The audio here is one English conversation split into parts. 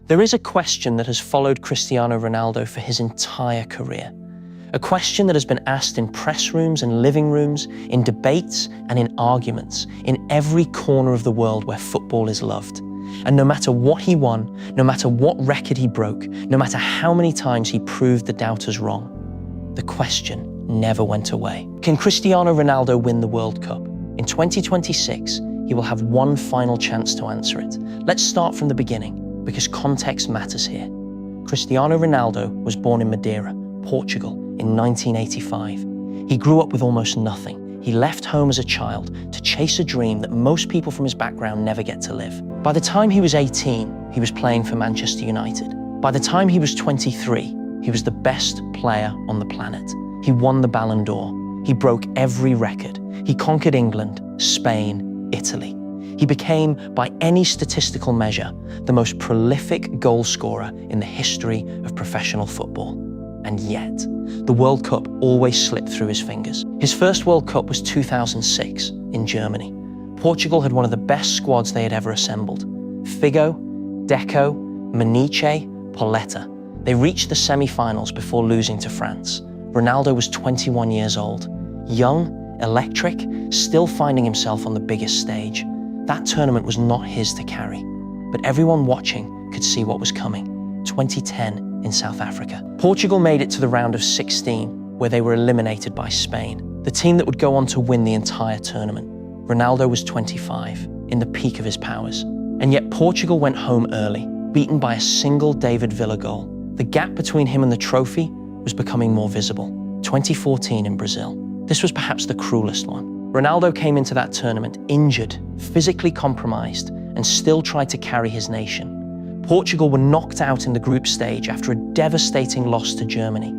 There is a question that has followed Cristiano Ronaldo for his entire career. A question that has been asked in press rooms and living rooms, in debates and in arguments, in every corner of the world where football is loved. And no matter what he won, no matter what record he broke, no matter how many times he proved the doubters wrong, the question never went away. Can Cristiano Ronaldo win the World Cup? In 2026, he will have one final chance to answer it. Let's start from the beginning, because context matters here. Cristiano Ronaldo was born in Madeira, Portugal, in 1985. He grew up with almost nothing. He left home as a child to chase a dream that most people from his background never get to live. By the time he was 18, he was playing for Manchester United. By the time he was 23, he was the best player on the planet. He won the Ballon d'Or. He broke every record. He conquered England, Spain, Italy. He became, by any statistical measure, the most prolific goal scorer in the history of professional football. And yet, the World Cup always slipped through his fingers. His first World Cup was 2006 in Germany. Portugal had one of the best squads they had ever assembled. Figo, Deco, Maniche, Pauleta. They reached the semi-finals before losing to France. Ronaldo was 21 years old, young, electric, still finding himself on the biggest stage. That tournament was not his to carry, but everyone watching could see what was coming. 2010 in South Africa. Portugal made it to the round of 16, where they were eliminated by Spain, the team that would go on to win the entire tournament. Ronaldo was 25, in the peak of his powers. And yet Portugal went home early, beaten by a single David Villa goal. The gap between him and the trophy was becoming more visible. 2014 in Brazil. This was perhaps the cruelest one. Ronaldo came into that tournament injured, physically compromised, and still tried to carry his nation. Portugal were knocked out in the group stage after a devastating loss to Germany.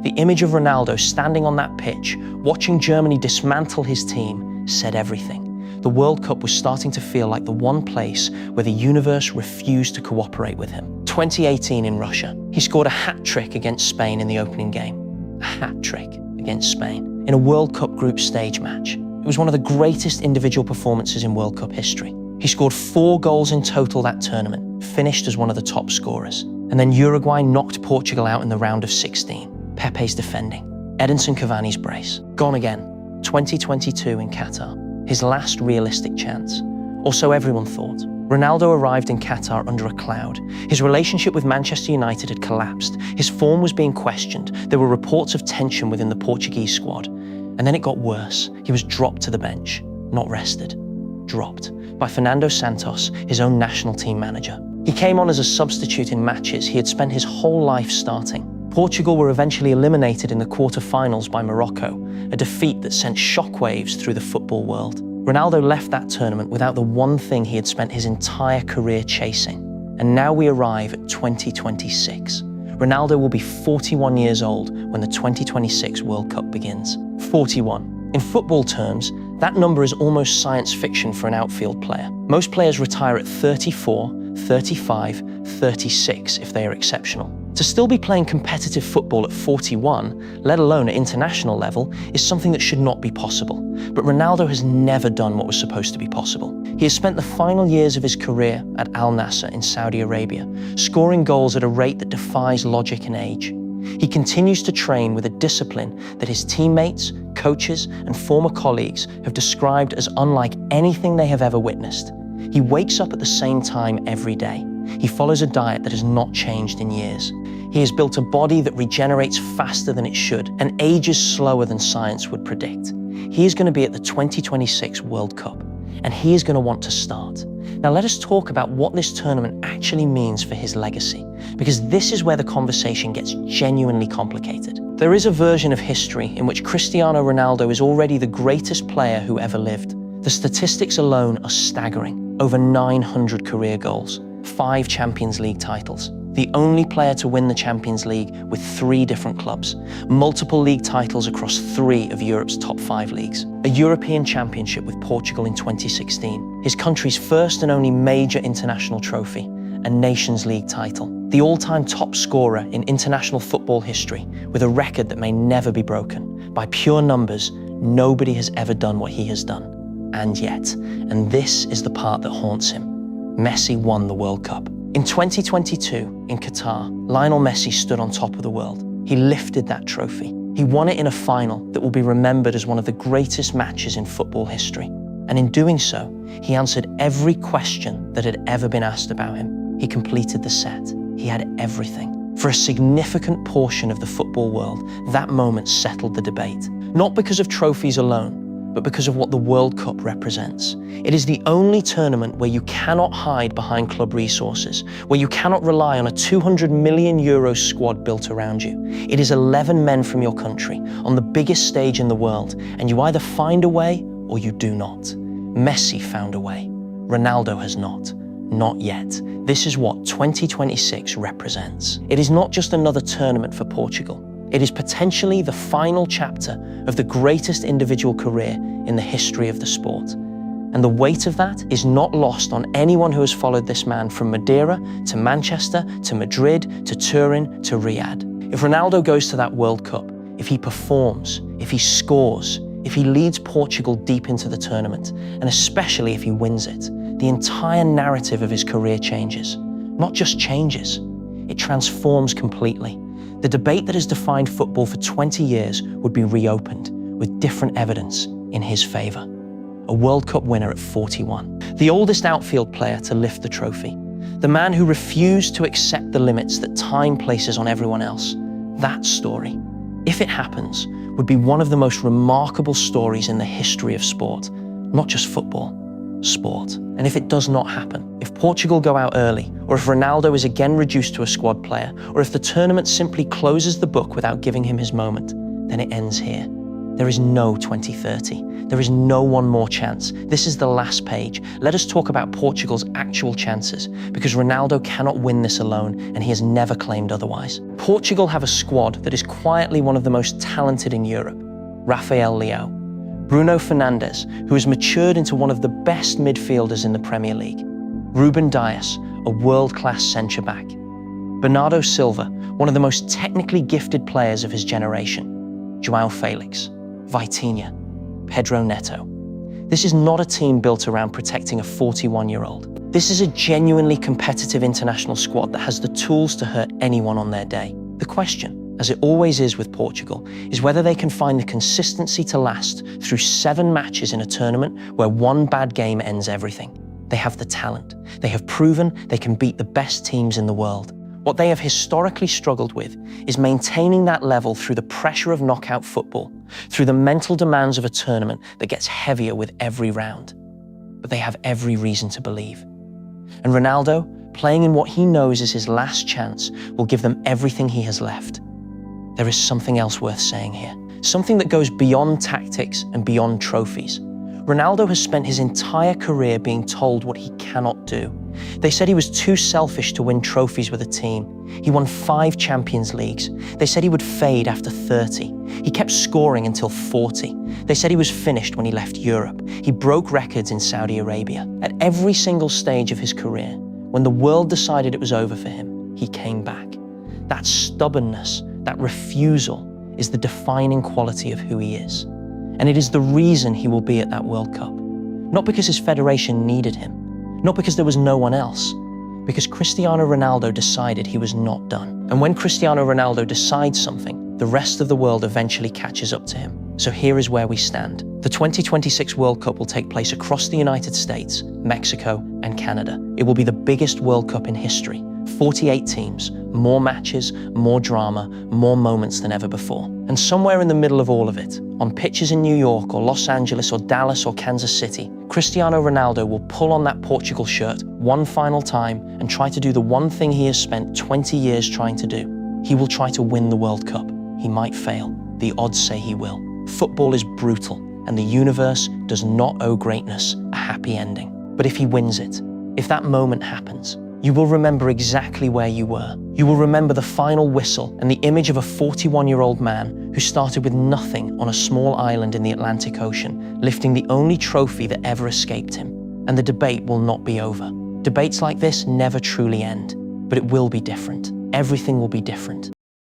The image of Ronaldo standing on that pitch, watching Germany dismantle his team, said everything. The World Cup was starting to feel like the one place where the universe refused to cooperate with him. 2018 in Russia. He scored a hat-trick against Spain in the opening game. A hat-trick against Spain in a World Cup group stage match. It was one of the greatest individual performances in World Cup history. He scored 4 goals in total that tournament, finished as one of the top scorers. And then Uruguay knocked Portugal out in the round of 16. Pepe's defending. Edinson Cavani's brace. Gone again. 2022 in Qatar. His last realistic chance. Or so everyone thought. Ronaldo arrived in Qatar under a cloud. His relationship with Manchester United had collapsed. His form was being questioned. There were reports of tension within the Portuguese squad. And then it got worse. He was dropped to the bench. Not rested. Dropped. By Fernando Santos, his own national team manager. He came on as a substitute in matches he had spent his whole life starting. Portugal were eventually eliminated in the quarter-finals by Morocco, a defeat that sent shockwaves through the football world. Ronaldo left that tournament without the one thing he had spent his entire career chasing. And now we arrive at 2026. Ronaldo will be 41 years old when the 2026 World Cup begins. 41. In football terms, that number is almost science fiction for an outfield player. Most players retire at 34, 35, 36 if they are exceptional. To still be playing competitive football at 41, let alone at international level, is something that should not be possible. But Ronaldo has never done what was supposed to be possible. He has spent the final years of his career at Al Nassr in Saudi Arabia, scoring goals at a rate that defies logic and age. He continues to train with a discipline that his teammates, coaches, and former colleagues have described as unlike anything they have ever witnessed. He wakes up at the same time every day. He follows a diet that has not changed in years. He has built a body that regenerates faster than it should and ages slower than science would predict. He is going to be at the 2026 World Cup, and he is going to want to start. Now let us talk about what this tournament actually means for his legacy, because this is where the conversation gets genuinely complicated. There is a version of history in which Cristiano Ronaldo is already the greatest player who ever lived. The statistics alone are staggering. Over 900 career goals, 5 Champions League titles, the only player to win the Champions League with 3 different clubs, multiple league titles across 3 of Europe's top 5 leagues, a European Championship with Portugal in 2016, his country's first and only major international trophy, a Nations League title, the all-time top scorer in international football history with a record that may never be broken. By pure numbers, nobody has ever done what he has done. And yet, and this is the part that haunts him, Messi won the World Cup. In 2022, in Qatar, Lionel Messi stood on top of the world. He lifted that trophy. He won it in a final that will be remembered as one of the greatest matches in football history. And in doing so, he answered every question that had ever been asked about him. He completed the set. He had everything. For a significant portion of the football world, that moment settled the debate. Not because of trophies alone, but because of what the World Cup represents. It is the only tournament where you cannot hide behind club resources, where you cannot rely on a €200 million squad built around you. It is 11 men from your country on the biggest stage in the world, and you either find a way or you do not. Messi found a way. Ronaldo has not. Not yet. This is what 2026 represents. It is not just another tournament for Portugal. It is potentially the final chapter of the greatest individual career in the history of the sport. And the weight of that is not lost on anyone who has followed this man from Madeira to Manchester to Madrid to Turin to Riyadh. If Ronaldo goes to that World Cup, if he performs, if he scores, if he leads Portugal deep into the tournament, and especially if he wins it, the entire narrative of his career changes. Not just changes, it transforms completely. The debate that has defined football for 20 years would be reopened with different evidence in his favour. A World Cup winner at 41. The oldest outfield player to lift the trophy. The man who refused to accept the limits that time places on everyone else. That story, if it happens, would be one of the most remarkable stories in the history of sport. Not just football, sport. And if it does not happen, if Portugal go out early, or if Ronaldo is again reduced to a squad player, or if the tournament simply closes the book without giving him his moment, then it ends here. There is no 2030. There is no one more chance. This is the last page. Let us talk about Portugal's actual chances, because Ronaldo cannot win this alone, and he has never claimed otherwise. Portugal have a squad that is quietly one of the most talented in Europe. Rafael Leão, Bruno Fernandes, who has matured into one of the best midfielders in the Premier League. Ruben Dias, a world-class centre-back. Bernardo Silva, one of the most technically gifted players of his generation. João Felix, Vitinha, Pedro Neto. This is not a team built around protecting a 41-year-old. This is a genuinely competitive international squad that has the tools to hurt anyone on their day. The question, as it always is with Portugal, is whether they can find the consistency to last through 7 matches in a tournament where one bad game ends everything. They have the talent. They have proven they can beat the best teams in the world. What they have historically struggled with is maintaining that level through the pressure of knockout football, through the mental demands of a tournament that gets heavier with every round. But they have every reason to believe. And Ronaldo, playing in what he knows is his last chance, will give them everything he has left. There is something else worth saying here, something that goes beyond tactics and beyond trophies. Ronaldo has spent his entire career being told what he cannot do. They said he was too selfish to win trophies with a team. He won 5 Champions Leagues. They said he would fade after 30. He kept scoring until 40. They said he was finished when he left Europe. He broke records in Saudi Arabia. At every single stage of his career, when the world decided it was over for him, he came back. That stubbornness, that refusal, is the defining quality of who he is. And it is the reason he will be at that World Cup. Not because his federation needed him, not because there was no one else, because Cristiano Ronaldo decided he was not done. And when Cristiano Ronaldo decides something, the rest of the world eventually catches up to him. So here is where we stand. The 2026 World Cup will take place across the United States, Mexico, and Canada. It will be the biggest World Cup in history. 48 teams, more matches, more drama, more moments than ever before. And somewhere in the middle of all of it, on pitches in New York or Los Angeles or Dallas or Kansas City, Cristiano Ronaldo will pull on that Portugal shirt one final time and try to do the one thing he has spent 20 years trying to do. He will try to win the World Cup. He might fail. The odds say he will. Football is brutal, and the universe does not owe greatness a happy ending. But if he wins it, if that moment happens, you will remember exactly where you were. You will remember the final whistle and the image of a 41-year-old man who started with nothing on a small island in the Atlantic Ocean, lifting the only trophy that ever escaped him. And the debate will not be over. Debates like this never truly end, but it will be different. Everything will be different.